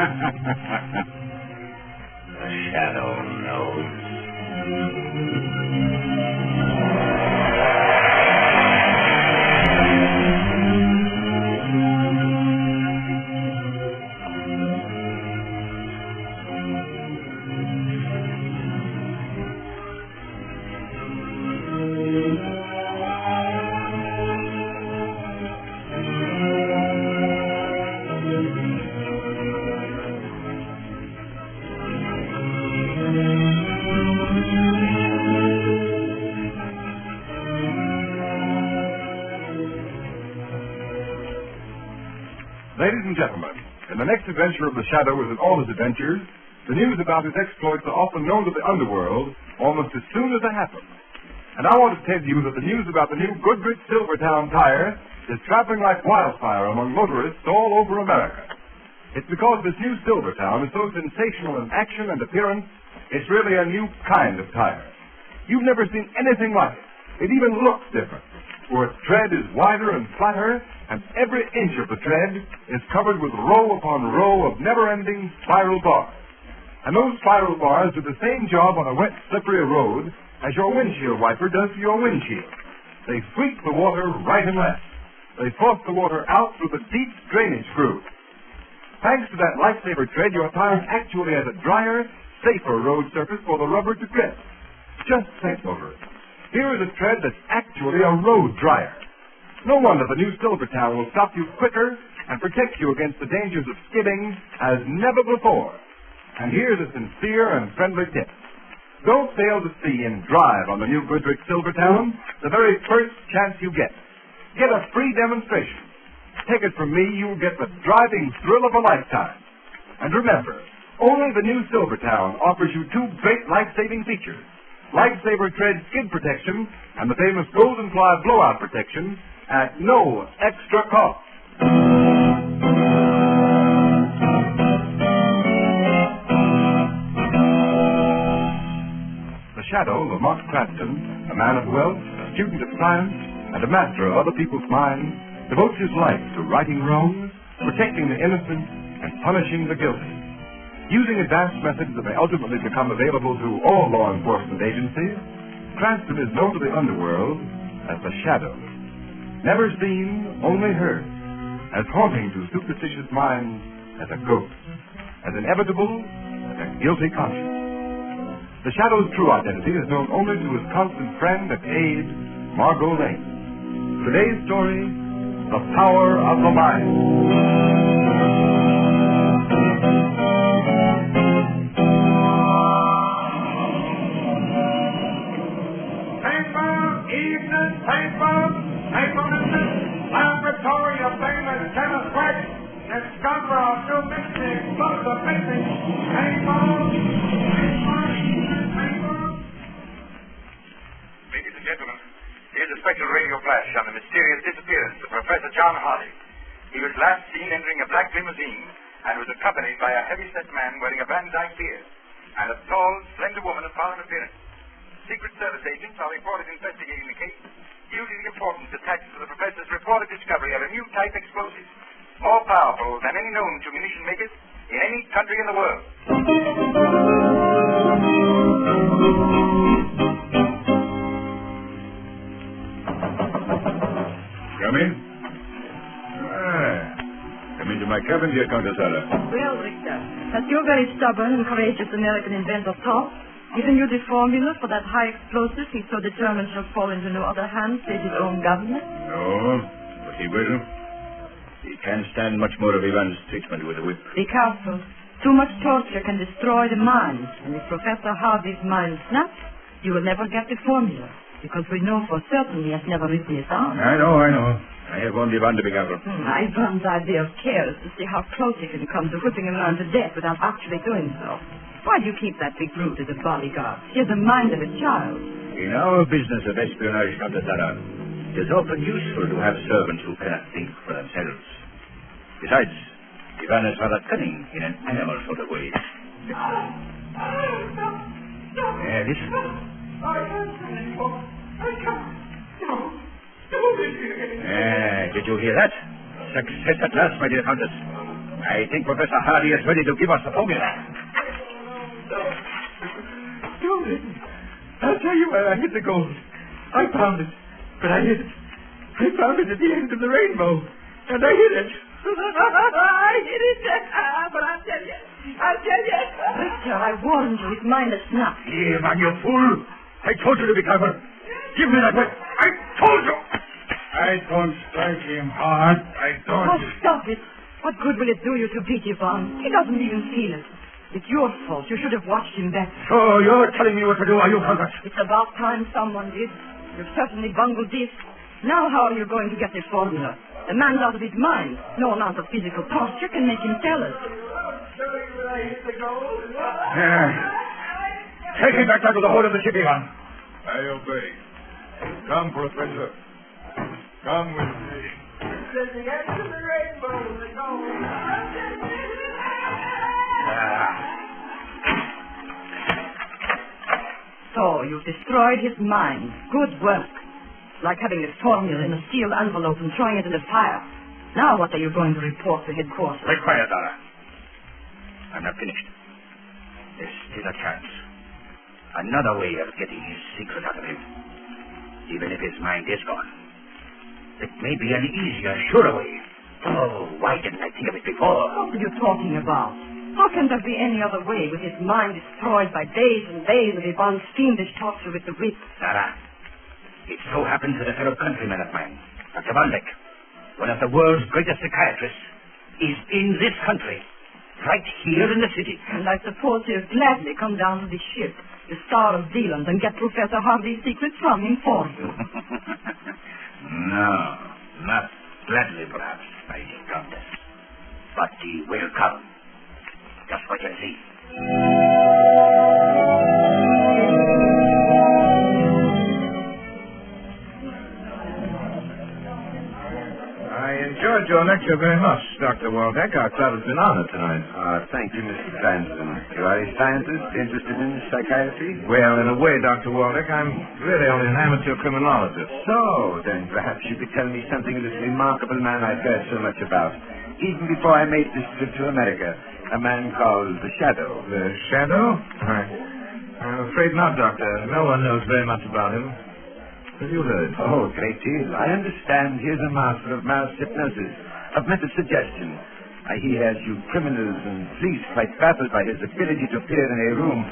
The shadow knows. Ladies and gentlemen, in the next adventure of the Shadow as in all his adventures, the news about his exploits are often known to the underworld almost as soon as they happen. And I want to tell you that the news about the new Goodrich Silvertown tire is traveling like wildfire among motorists all over America. It's because this new Silvertown is so sensational in action and appearance, it's really a new kind of tire. You've never seen anything like it. It even looks different, for its tread is wider and flatter, and every inch of the tread is covered with row upon row of never-ending spiral bars. And those spiral bars do the same job on a wet, slippery road as your windshield wiper does to your windshield. They sweep the water right and left. They force the water out through the deep drainage grooves. Thanks to that lifesaver tread, your tire actually has a drier, safer road surface for the rubber to grip. Just think over it. Here is a tread that's actually a road dryer. No wonder the new Silvertown will stop you quicker and protect you against the dangers of skidding as never before. And here's a sincere and friendly tip. Don't fail to see and drive on the new Goodrich Silvertown the very first chance you get. Get a free demonstration. Take it from me, you'll get the driving thrill of a lifetime. And remember, only the new Silvertown offers you two great life-saving features. Lifesaver tread skid protection and the famous Golden Fly blowout protection at no extra cost. The Shadow, Lamont Cranston, a man of wealth, a student of science, and a master of other people's minds, devotes his life to righting wrongs, protecting the innocent, and punishing the guilty. Using advanced methods that may ultimately become available to all law enforcement agencies, Cranston is known to the underworld as the Shadow. Never seen, only heard, as haunting to superstitious minds as a ghost, as inevitable as a guilty conscience. The Shadow's true identity is known only to his constant friend and aide, Margo Lane. Today's story, The Power of the Mind. Laboratory of famous chemist West discover a new mixing explosive mixing. Ladies and gentlemen, here's a special radio flash on the mysterious disappearance of Professor John Hardy. He was last seen entering a black limousine and was accompanied by a heavy-set man wearing a Van Dyke beard and a tall, slender woman of foreign appearance. Secret Service agents are reported investigating the case, using the importance attached to the professor's reported discovery of a new type explosive, more powerful than any known to munition makers in any country in the world. Come in. Come into my cabin, dear Countess Ada. Well, Richter, has your very stubborn and courageous American inventor Top given you the formula for that high explosive he's so determined shall fall into no other hands save his own government? No, but he will. He can't stand much more of Ivan's treatment with a whip. Be careful. Too much torture can destroy the mind. And if Professor Hardy's mind snaps, you will never get the formula, because we know for certain he has never written it down. I know. I have only one to be careful. Ivan's idea of care is to see how close he can come to whipping a man to death without actually doing so. Why do you keep that big brute as a bodyguard? He has the mind of a child. In our business of espionage, Countess Ada, it is often useful to have servants who cannot think for themselves. Besides, Ivan is rather cunning in an animal sort of way. Listen. Did you hear that? Success at last, my dear Countess. I I think Professor Hardy is ready to give us the formula. Gold. I'll tell you where I hid the gold. I found it. But I hid it. I found it at the end of the rainbow. And I hid it. I hid it. But I'll tell you. Victor, I warned you. His mind is snapped. Here, man, you fool. I told you to be careful. Give me that whip. I told you. I don't strike him hard. I don't. Oh, stop it. What good will it do you to beat Yvonne? He doesn't even feel it. It's your fault. You should have watched him better. So you're telling me what to do, are you, Congress? It's about time someone did. You've certainly bungled this. Now how are you going to get the formula? The man's out of his mind. No amount of physical torture can make him tell us. Yeah. Take him back down to the hold of the ship, Ivan. I obey. Come, Professor. Come with me. At the end of the rainbow, the gold. So you've destroyed his mind. Good work. Like having the formula in a sealed envelope and throwing it in the fire. Now what are you going to report to headquarters? Wait quiet, Dara. I'm not finished. There's still a chance. Another way of getting his secret out of him. Even if his mind is gone. It may be an easier, surer way. Oh, why didn't I think of it before? What are you talking about? How can there be any other way with his mind destroyed by days and days of Yvonne's fiendish torture with the whip? Sarah, it so happens that a fellow countryman of mine, Dr. Van Dyck, one of the world's greatest psychiatrists, is in this country, right here in the city. And I suppose he'll gladly come down to the ship, the Star of Zealand, and get Professor Hardy's secrets from him for you. No, not gladly, perhaps, my dear Countess. But he will come. Just what you'll see. I enjoyed your lecture very much, Dr. Waldeck. Our club has been honored tonight. Thank you, Mr. Cranston. You are a scientist interested in psychiatry? Well, in a way, Dr. Waldeck, I'm really only an amateur criminologist. So, then perhaps you could tell me something of this remarkable man I've heard so much about. Even before I made this trip to America, a man called the Shadow. The Shadow? I'm afraid not, Doctor. No one knows very much about him. Have you heard? Oh, a great deal. I understand he is a master of mouse hypnosis, of mental suggestion. He has you criminals and police quite baffled by his ability to appear in a room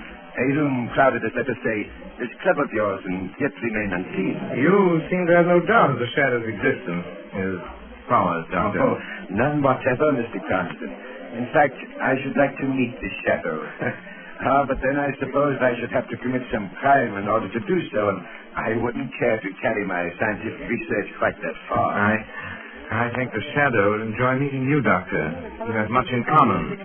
crowded as, let us say, this club of yours, and yet remain unseen. You seem to have no doubt of the Shadow's existence. His powers, Doctor. Oh, none whatever, Mr. Cranston. In fact, I should like to meet the Shadow. But then I suppose I should have to commit some crime in order to do so, and I wouldn't care to carry my scientific research quite that far. I think the Shadow would enjoy meeting you, Doctor. You have much in common.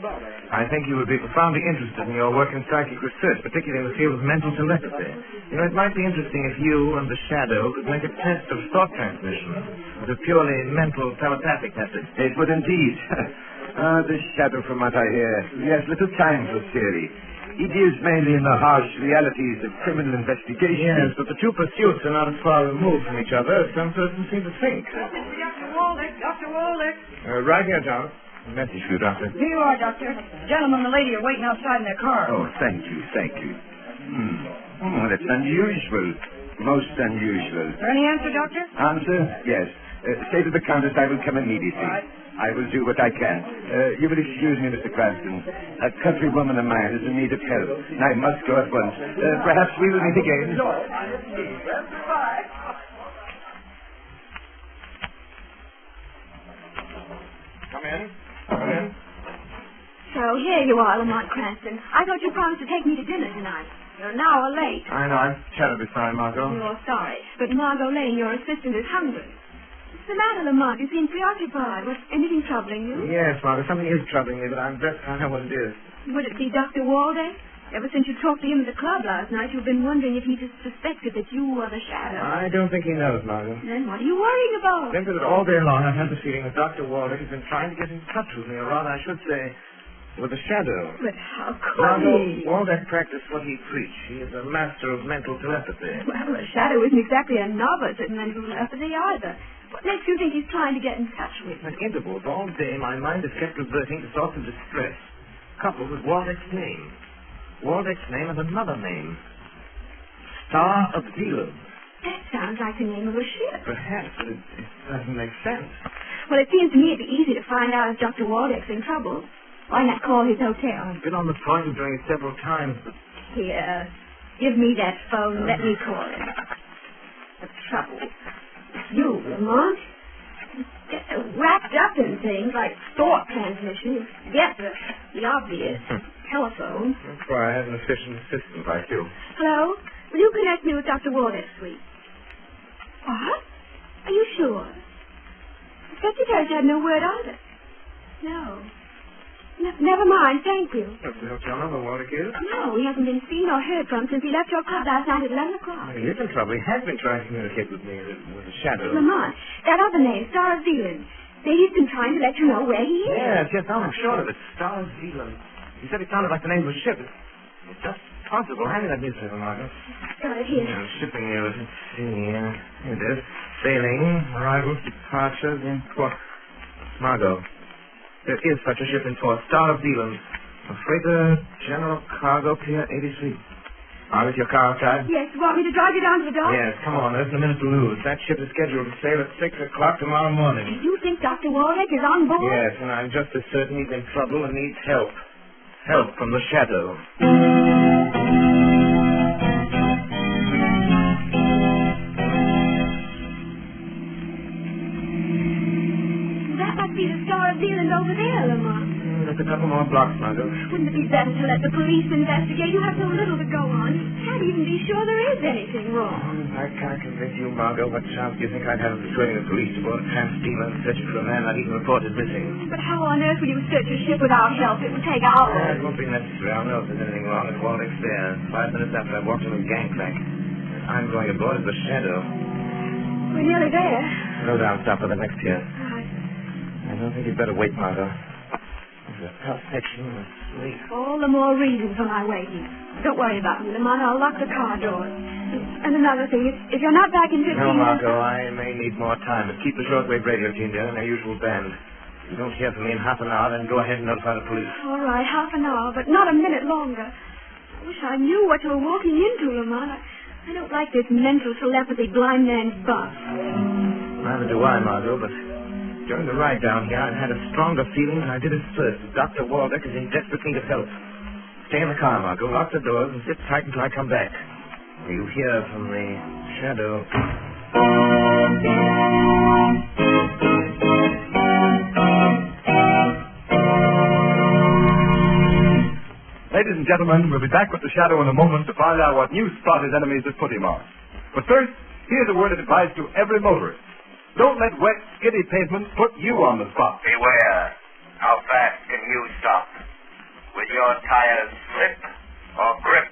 I think you would be profoundly interested in your work in psychic research, particularly in the field of mental telepathy. You know, it might be interesting if you and the Shadow could make a test of thought transmission with a purely mental telepathic method. It would indeed. The Shadow, from what I hear, he has little time for theory. He deals mainly in the harsh realities of criminal investigation. Yes, but the two pursuits are not as far removed from each other as some persons seem to think. Dr. Waldeck. Right here, John. A message for you, Doctor. Here you are, Doctor. The gentleman and the lady are waiting outside in their car. Oh, thank you. That's unusual. Most unusual. Is there any answer, Doctor? Answer? Yes. Say to the Countess I will come immediately. I will do what I can. You will excuse me, Mr. Cranston. A countrywoman of mine is in need of help, and I must go at once. Perhaps we will meet again. Come in. So here you are, Lamont Cranston. I thought you promised to take me to dinner tonight. You're an hour late. I know. I'm terribly sorry, Margo. You're sorry. But Margo Lane, your assistant, is hungry. What's the matter, Lamont? You seem preoccupied. Was anything troubling you? Yes, Margo. Something is troubling me, but I know what it is. Would it be Dr. Waldeck? Ever since you talked to him at the club last night, you've been wondering if he just suspected that you were the Shadow. I don't think he knows, Margo. Then what are you worrying about? Simply that all day long I've had the feeling that Dr. Waldeck has been trying to get in touch with me, or rather, I should say, with the Shadow. But how could Margo, he? Waldeck practiced what he preached. He is a master of mental telepathy. Well, the Shadow isn't exactly a novice at mental telepathy either. What makes you think he's trying to get in touch with you? At intervals all day, my mind is kept reverting to thoughts of distress, coupled with Waldeck's name. Waldeck's name and another name. Star of Zealand. That sounds like the name of a ship. Perhaps, but it doesn't make sense. Well, it seems to me it'd be easy to find out if Dr. Waldeck's in trouble. Why not call his hotel? I've been on the point of doing it several times, but... Here, give me that phone. Let me call him. The trouble. It's you, Lamont. Get so wrapped up in things like thought transmission. Get the obvious. Telephone. That's why I have an efficient assistant like you. Hello? Will you connect me with Dr. Waldeck's suite? What? Are you sure? The secretary's had no word on it. No. Never mind, thank you. That's the hotel number Waldeck is? No, he hasn't been seen or heard from since he left your club last night at 11 o'clock. He is in trouble. He has been trying to communicate with me with a shadow. Lamont, that other name, Star of Zealand. He's been trying to let you know where he is. Yes, I'm sure of it. Star of Zealand. He said it sounded like the name of a ship. It's just possible. Hand me that newspaper, Margo. Got it here. Shipping news. Let's see. Here it is. Sailing, arrivals, departures in port. Margo. There is such a ship in port. Star of Zealand. A freighter, general cargo, Pier 83. Is your car outside? Yes, you want me to drive you down to the dock? Yes, come on. There isn't a minute to lose. That ship is scheduled to sail at 6 o'clock tomorrow morning. You think Dr. Waldeck is on board? Yes, and I'm just as certain he's in trouble and needs help. Help from the shadow. That must be the Star of Zealand over there, Lamont. There's a couple more blocks, Margo. Wouldn't it be better to let the police investigate? You have so little to go on. You can't even be sure there is anything wrong. I can't convince you, Margo. What chance do you think I'd have of persuading the police to board a tramp steamer and searching for a man not even reported missing? But how on earth would you search a ship without help? It would take hours. It won't be necessary. I'll know if there's anything wrong if Waldeck's there. 5 minutes after I walked in the gangplank. I'm going aboard as the shadow. We're nearly there. Slow down, stop for the next pier. Right. I don't think you'd better wait, Margo. There's a tough section of sleep. All the more reason for my waiting. Don't worry about me, Lamont. I'll lock the car doors. And another thing, if you're not back in 15 No, minutes... Margo, I may need more time, but keep the shortwave radio team there in their usual band. If you don't hear from me in half an hour, then go ahead and notify the police. All right, half an hour, but not a minute longer. I wish I knew what you were walking into, Lamont. I don't like this mental telepathy blind man's buff. Neither do I, Margo, but during the ride down here, I've had a stronger feeling than I did at first that Dr. Waldeck is in desperate need of help. Stay in the car, Margo. Lock the doors and sit tight until I come back. You hear from the shadow. Ladies and gentlemen, we'll be back with the shadow in a moment to find out what new spot his enemies have put him on. But first, here's a word of advice to every motorist. Don't let wet, skiddy pavements put you on the spot. Beware. How fast can you stop? Will your tires slip or grip?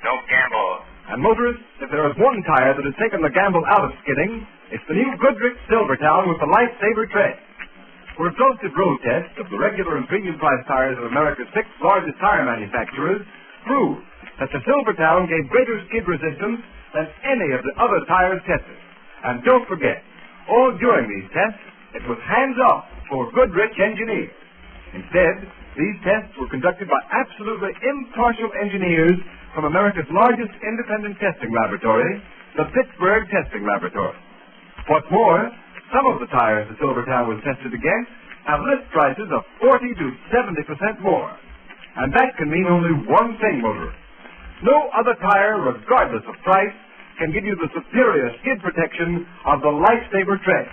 Don't gamble. And motorists, if there is one tire that has taken the gamble out of skidding, it's the new Goodrich Silvertown with the Lifesaver tread. For a exhaustive road test of the regular and premium price tires of America's 6 largest tire manufacturers proved that the Silvertown gave greater skid resistance than any of the other tires tested. And don't forget, all during these tests, it was hands-off for Goodrich engineers. Instead, these tests were conducted by absolutely impartial engineers from America's largest independent testing laboratory, the Pittsburgh Testing Laboratory. What's more, some of the tires the Silvertown was tested against have list prices of 40 to 70% more. And that can mean only one thing, motorists. No other tire, regardless of price, can give you the superior skid protection of the Lifesaver tread.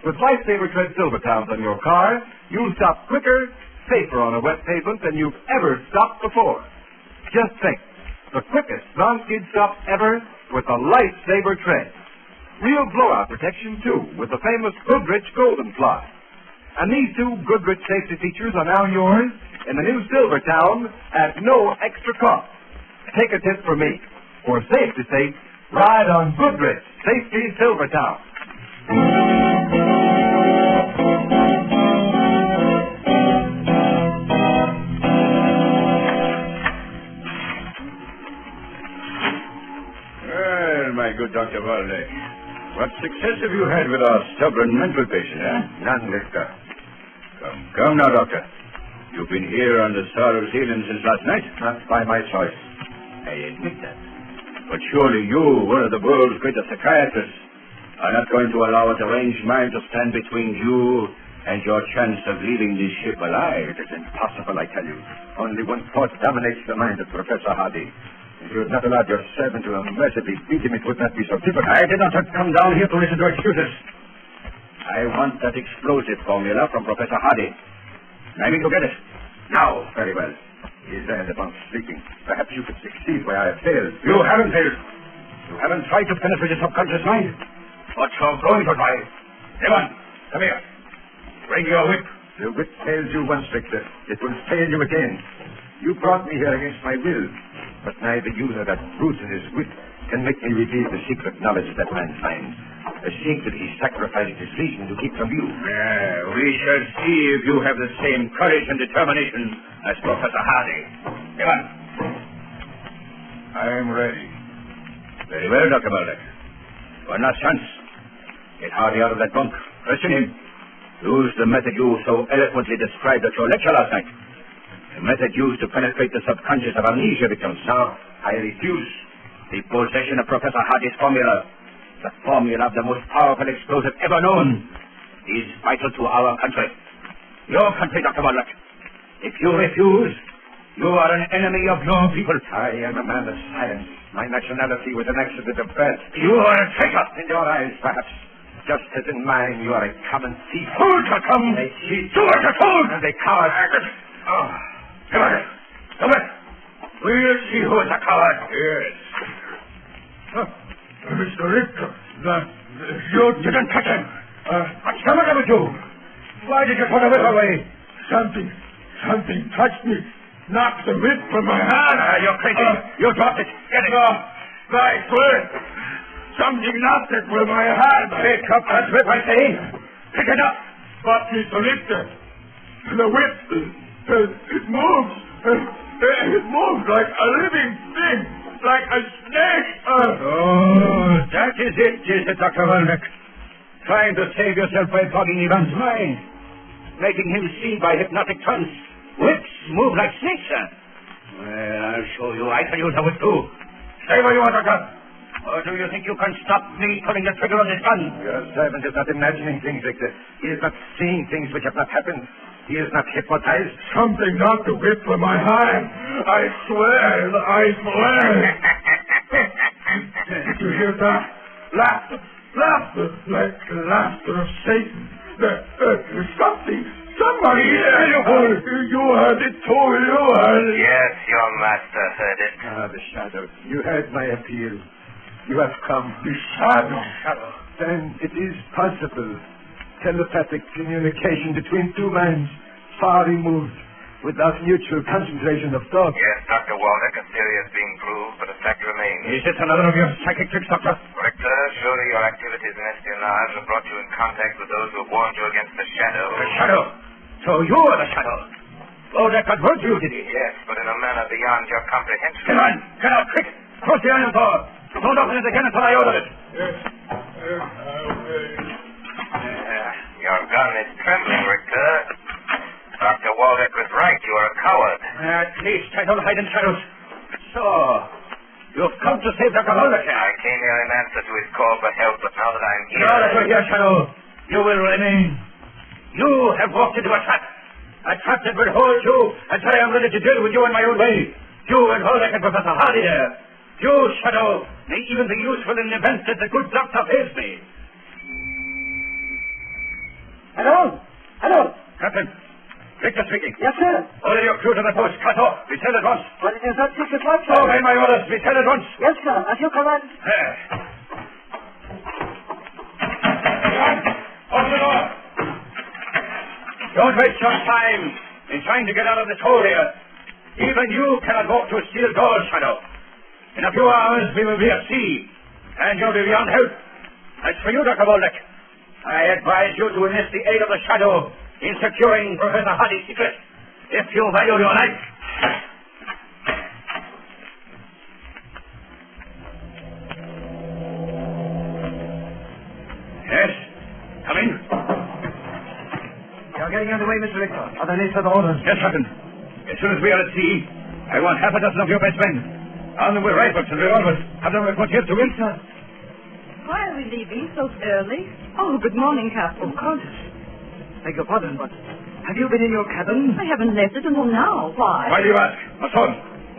With Lifesaver tread Silvertowns on your car, you'll stop quicker, safer on a wet pavement than you've ever stopped before. Just think, the quickest non-skid stop ever with the Lifesaver tread. Real blowout protection, too, with the famous Goodrich Golden Fly. And these 2 Goodrich safety features are now yours in the new Silvertown at no extra cost. Take a tip from me. For safety's sake, ride on Goodrich Safety Silvertown. Well, my good Dr. Waldeck, What success have you had with our stubborn mental patient, eh? None, Victor. Come now, Doctor. You've been here on the Star of Zealand since last night? Not by my choice. I admit that. But surely you, one of the world's greatest psychiatrists, are not going to allow a deranged mind to stand between you and your chance of leaving this ship alive. It is impossible, I tell you. Only one thought dominates the mind of Professor Hardy. If you had not allowed your servant to mercifully beat him, it would not be so difficult. I did not come down here to listen to excuses. I want that explosive formula from Professor Hardy. I mean to get it. Now. Very well. He is there in the bunk sleeping. Perhaps you could succeed where I have failed. You haven't failed. You haven't tried to penetrate his subconscious mind. But you're going to try. Evan, come here. Bring your whip. The whip failed you once, Victor. It will fail you again. You brought me here against my will. But neither you nor that brute and his whip can make me reveal the secret knowledge that man finds. A secret he sacrificed his reason to keep from you. We shall see if you have the same courage and determination as Professor Hardy. Evan. I am ready. Very well, Dr. Baldock. One last chance. Get Hardy out of that bunk. Question him. Use the method you so eloquently described at your lecture last night. The method used to penetrate the subconscious of amnesia victims. Now, I refuse. The possession of Professor Hardy's formula, the formula of the most powerful explosive ever known, is vital to our country. Your country, Dr. Baldock. If you refuse, you are an enemy of your people. I am a man of science. My nationality was an accident of birth. You are a traitor. In your eyes, perhaps. Just as in mine, you are a common thief. Hold to come. A cheat. Do it, hold. And a coward. Come on. Come on. We'll see who is a coward. Yes. Mr. Richter, You didn't touch him. What's the matter with you? Why did you throw the whip away? Something touched me. Knocked the whip from my hand. You're crazy. You dropped it. Get it. I swear. Something knocked it from my hand. Pick up that whip, I say. Pick it up. But, Mr. Richter, the whip, it moves. It moves like a living thing. Like a snake. That is it, Dr. Baldock. Trying to save yourself by fogging Ivan's mind. Making him see by hypnotic trance. Whips move like snakes, sir. Well, I'll show you. I can use a whip, too. Stay where you are, Doctor. Or do you think you can stop me pulling the trigger on this gun? Your servant is not imagining things, Victor. He is not seeing things which have not happened. He is not hypnotized. Something knocked the whip from my hand. I swear. Did you hear that? Laughter. Like the laughter of Satan. There's something. Somebody here. You heard it too. You heard it. Yes, your master heard it. The shadow. You heard my appeal. You have come. The shadow. Then it is possible. Telepathic communication between two minds, far removed, without mutual concentration of thought. Yes, Dr. Waldeck, a theory is being proved, but a fact remains. Is this another of your psychic tricks, Doctor? Richter, surely your activities in espionage have brought you in contact with those who warned you against the shadow. The shadow? So you are the shadow? Waldeck converted you, did he? Yes, but in a manner beyond your comprehension. Come on, get out, quick! Close the iron door! Don't open it again until I order it. Your gun is trembling, Richter. Dr. Waldeck was right. You are a coward. At least I don't hide in shadows. So, you've come to save Dr. Waldeck. I came here in answer to his call for help, but now that I'm here... Now that you're here, Shadow, you will remain. You have walked into a trap that will hold you until I am ready to deal with you in my own way. You and Waldeck and Professor Hardy there. You, Shadow, may even be useful in the event that the good doctor fails me. Hello? Captain, Victor speaking. Yes, sir. Order your crew to the post. Cut off. We sail at once. But it is not 6 o'clock, sir. Obey my orders. We sail at once. Yes, sir. As you command. Open the door. Don't waste your time in trying to get out of this hole here. Even you cannot walk through steel doors, Shadow. In a few hours, we will be at sea, and you'll be beyond help. As for you, Dr. Waldeck, I advise you to enlist the aid of the Shadow in securing Professor Hardy's secret, if you value your life. way, Mr. Richter. Are there any further orders? Yes, Captain. As soon as we are at sea, I want half a dozen of your best men. Arm them with rifles and revolvers. Have them report here to me. Sir. Why are we leaving so early? Oh, good morning, Captain. Of course. Beg your pardon, but have you been in your cabin? I haven't left it until now. Why? Why do you ask? What's wrong?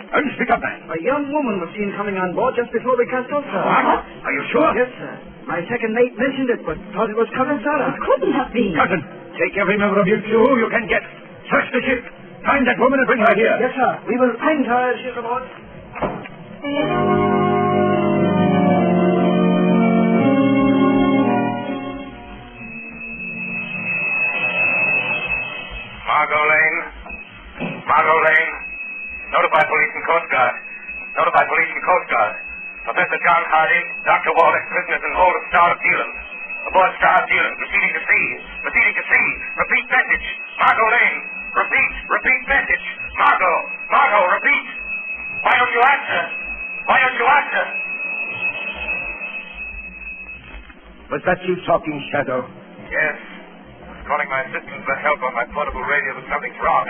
Speak up, man. A young woman was seen coming on board just before we cast off, sir. What? Are you sure? Yes, sir. My second mate mentioned it, but thought it was Cousin Sarah. It couldn't have been. Captain, take every member of your crew you can get. Search the ship. Find that woman and bring her here. Yes, sir. We will find her as she's aboard. Margo Lane. Margo Lane. Notify police and Coast Guard. Notify police and Coast Guard. Professor John Hardy, Dr. Wallach, prisoners in hold of Star of Zealand. Aboard Star of Zealand, proceeding to sea. Proceeding to sea. Repeat message. Margo Lane. Repeat. Repeat message. Margo. Margo, repeat. Why don't you answer? Why don't you answer? Was that you talking, Shadow? Yes. I was calling my assistant for help on my portable radio, but something's wrong.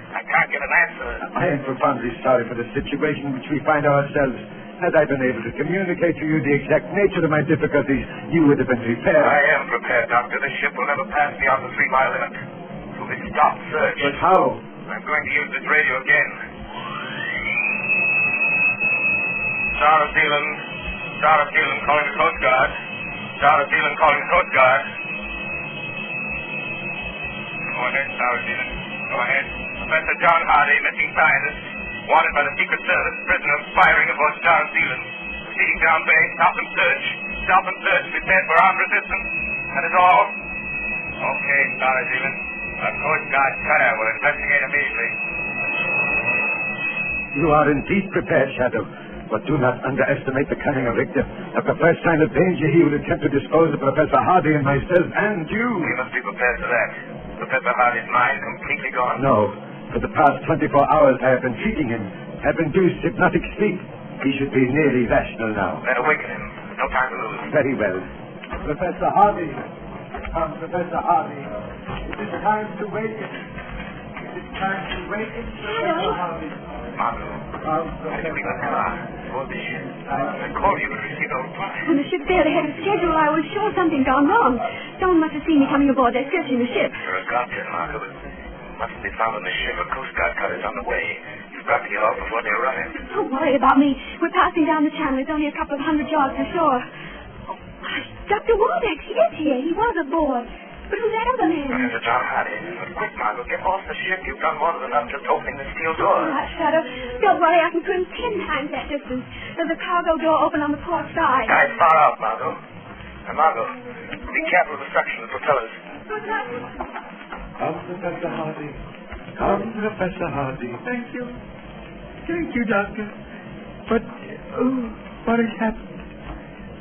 I can't get an answer. I am profoundly sorry for the situation in which we find ourselves. Had I been able to communicate to you the exact nature of my difficulties, you would have been prepared. I am prepared, Doctor. This ship will never pass beyond the 3-mile limit. It will be stopped search. But how? I'm going to use this radio again. Star of Zealand. Star of Zealand calling the Coast Guard. Star of Zealand calling the Coast Guard. Go ahead, Star of Zealand. Go ahead. Professor John Hardy, missing scientist, wanted by the Secret Service, prisoner firing aboard Star of Zealand. Proceeding down bay, stop and search. Stop and search. Prepare for armed resistance. That is all. Okay, Star of Zealand. A Coast Guard cutter will investigate immediately. You are indeed prepared, Shadow. But do not underestimate the cunning of Richter. At the first sign of danger, he will attempt to dispose of Professor Hardy and myself and you. We must be prepared for that. Professor Hardy's mind completely gone? No. For the past 24 hours, I have been treating him. Have induced hypnotic sleep. He should be nearly rational now. Then awaken him. No time to lose. Very well. Professor Hardy. Come, Professor Hardy. It is time to waken. It is time to waken, Professor Hardy. Margo, I think we got car. Aboard the ship. I called you, but received no reply. When the ship failed ahead of schedule, I was sure something gone wrong. Someone must have seen me coming aboard. They're searching the ship. You're a doctor, Margo, but mustn't be found on the ship. A Coast Guard cutter's on the way. You've got to get off before they arrive. Don't worry about me. We're passing down the channel. It's only a couple of 100 yards to shore. Oh, Dr. Waldeck, he is here. He was aboard. But who's that other man? Professor John Hardy. Quick, Margo, get off the ship. You've done more than enough just opening the steel door. All right, Shadow. Don't worry, I can swim 10 times that distance. There's a cargo door open on the port side. Guys, far out, Margo. And Margo, be careful of the suction of the propellers. Good luck. Come, Professor Hardy. Come, Professor Hardy. Thank you. Thank you, Doctor. But, what has happened?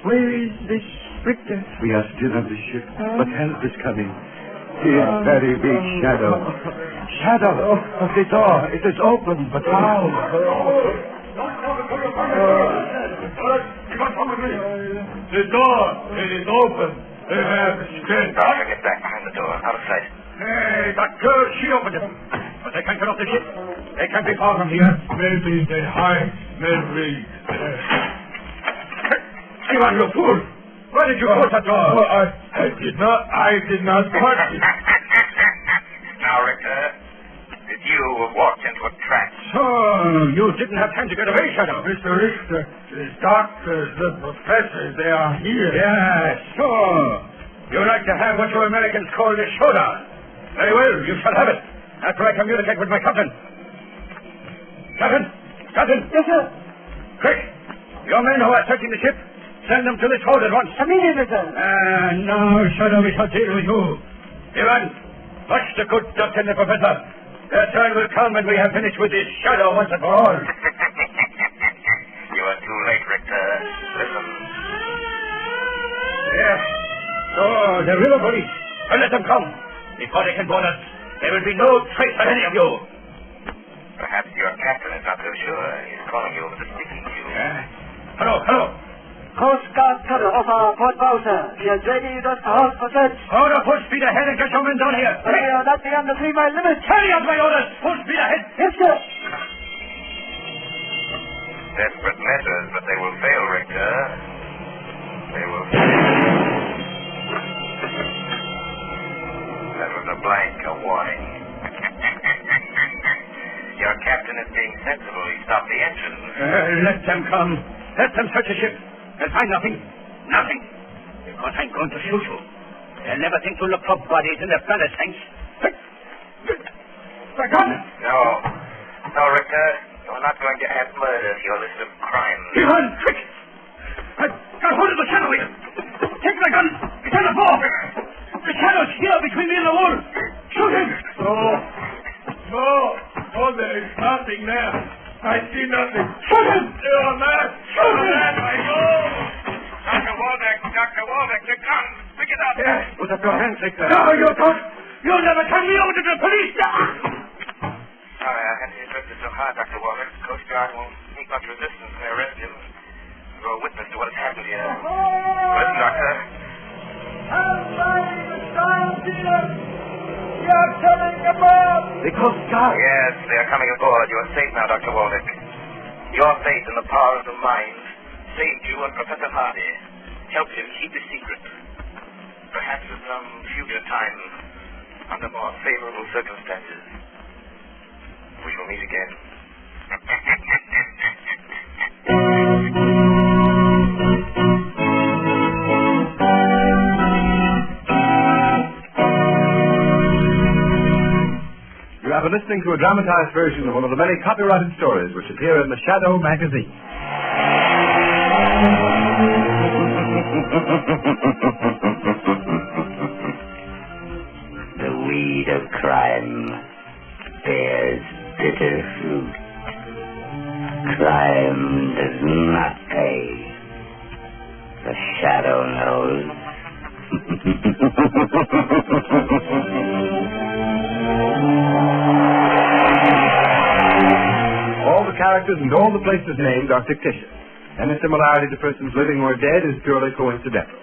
Where is this Richter? We are still on the ship, but help is coming. He is very weak, Shadow. Shadow! The door, it is open, but how? The door, it is open. They have escaped. Doctor, get back behind the door, out of sight. Hey, Doctor, she opened it. But they can't get off the ship. They can't be far from here. Maybe they hide. Maybe. You are no fool. Why did you close that door? Oh, I did not touch it. Now, Richter, did you have walked into a trap? So, you didn't have time to get away, Shadow. Mr. Richter, the doctors, the professors, they are here. Yes, sure. You like to have what you Americans call the showdown. Very well, you shall have it. After I communicate with my captain. Captain! Captain! Yes, sir. Quick! Your men who are searching the ship, send them to this hold at once. Immediately, sir. Now, Shadow, we shall deal with you. Ivan, watch the good doctor and the professor. Their turn will come when we have finished with this Shadow once and for all. You are too late, Richter. Listen. Yes. So, the river police. Well, let them come. Before they can board us, there will be no trace of any of you. Perhaps your captain is not so sure. He's calling you over the speaking tube. Hello, hello. Coast Guard cutter off our port bow, sir. She has ready just to halt for search. Order, full speed ahead and get your men down here. We are not beyond the 3-mile limit. Carry out my orders. Full speed ahead. Yes, sir. Desperate measures, but they will fail, Richter. They will fail. That was a blank, a warning. Your captain is being sensible. He stopped the engine. Let them come. Let them search the ship. They'll find nothing. Nothing. Because I'm going to shoot you. They'll never think to look for bodies in the ballast tanks. My gun! No. No, Richter. You're not going to add murder to your list of crimes. Ivan, quick! I've got hold of the shadow here. Take my gun. It's on the floor. The shadow's here between me and the wall. Shoot him. No. Oh, there is nothing there. I see nothing. Shoot him. Oh, man. Shoot him. I go. Dr. Waldeck, your gun. Pick it up. Yes. Put up your hands, Richter. No, you don't. You'll never turn me over to the police. Sorry, I had to interrupt you so hard, Dr. Waldeck. The Coast Guard won't meet much resistance when they arrest him. You're a witness to what has happened here. Listen, Doctor. You're coming aboard. The Coast Guard. Yes, they're coming aboard. You are safe now, Dr. Waldeck. Your faith in the power of the mind saved you and Professor Hardy. Helped him keep the secret. Perhaps at some future time, under more favorable circumstances, we shall meet again. You have been listening to a dramatized version of one of the many copyrighted stories which appear in the Shadow magazine. The weed of crime bears bitter fruit. Crime does not pay. The shadow knows. All the characters and all the places named are fictitious. Any similarity to persons living or dead is purely coincidental.